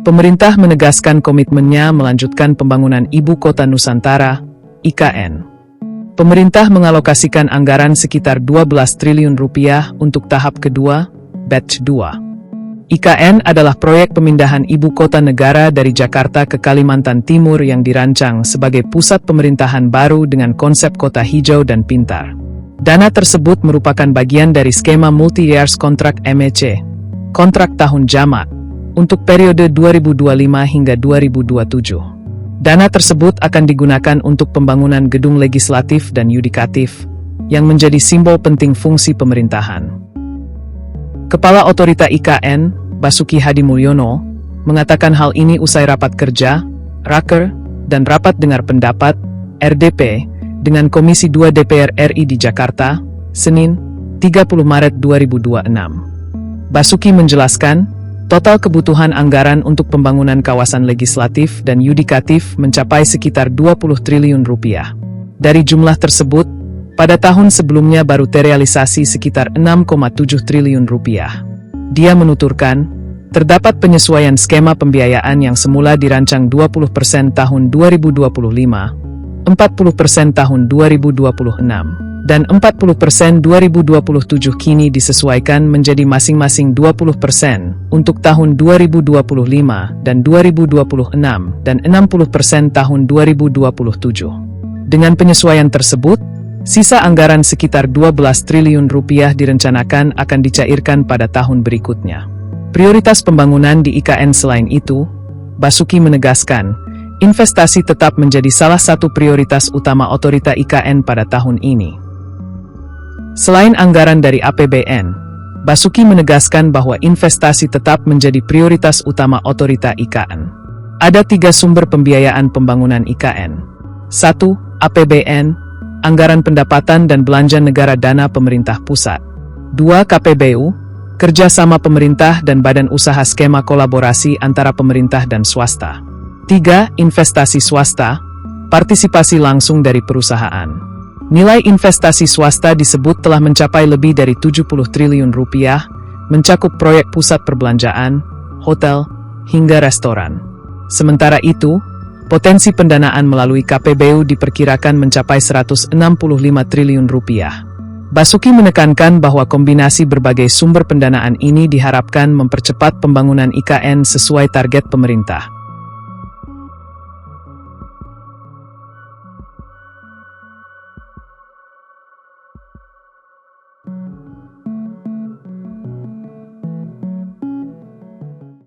Pemerintah menegaskan komitmennya melanjutkan pembangunan Ibu Kota Nusantara, IKN. Pemerintah mengalokasikan anggaran sekitar 12 triliun rupiah untuk tahap kedua, batch 2. IKN adalah proyek pemindahan ibu kota negara dari Jakarta ke Kalimantan Timur yang dirancang sebagai pusat pemerintahan baru dengan konsep kota hijau dan pintar. Dana tersebut merupakan bagian dari skema Multi-Years Contract MEC, kontrak tahun jamak, untuk periode 2025 hingga 2027. Dana tersebut akan digunakan untuk pembangunan gedung legislatif dan yudikatif, yang menjadi simbol penting fungsi pemerintahan. Kepala Otorita IKN, Basuki Hadimulyono, mengatakan hal ini usai rapat kerja, Raker, dan rapat dengar pendapat, RDP, dengan Komisi 2 DPR RI di Jakarta, Senin, 30 Maret 2026. Basuki menjelaskan, total kebutuhan anggaran untuk pembangunan kawasan legislatif dan yudikatif mencapai sekitar 20 triliun rupiah. Dari jumlah tersebut, pada tahun sebelumnya baru terrealisasi sekitar 6,7 triliun rupiah. Dia menuturkan, terdapat penyesuaian skema pembiayaan yang semula dirancang 20% tahun 2025, 40% tahun 2026, dan 40% 2027 kini disesuaikan menjadi masing-masing 20% untuk tahun 2025 dan 2026 dan 60% tahun 2027. Dengan penyesuaian tersebut, sisa anggaran sekitar 12 triliun rupiah direncanakan akan dicairkan pada tahun berikutnya. Prioritas pembangunan di IKN selain itu, Basuki menegaskan, investasi tetap menjadi salah satu prioritas utama otorita IKN pada tahun ini. Selain anggaran dari APBN, Basuki menegaskan bahwa investasi tetap menjadi prioritas utama otorita IKN. Ada 3 sumber pembiayaan pembangunan IKN. 1. APBN, Anggaran Pendapatan dan Belanja Negara Dana Pemerintah Pusat. 2. KPBU, kerjasama pemerintah dan badan usaha skema kolaborasi antara pemerintah dan swasta. 3. Investasi swasta, partisipasi langsung dari perusahaan. Nilai investasi swasta disebut telah mencapai lebih dari 70 triliun rupiah, mencakup proyek pusat perbelanjaan, hotel, hingga restoran. Sementara itu, potensi pendanaan melalui KPBU diperkirakan mencapai 165 triliun rupiah. Basuki menekankan bahwa kombinasi berbagai sumber pendanaan ini diharapkan mempercepat pembangunan IKN sesuai target pemerintah.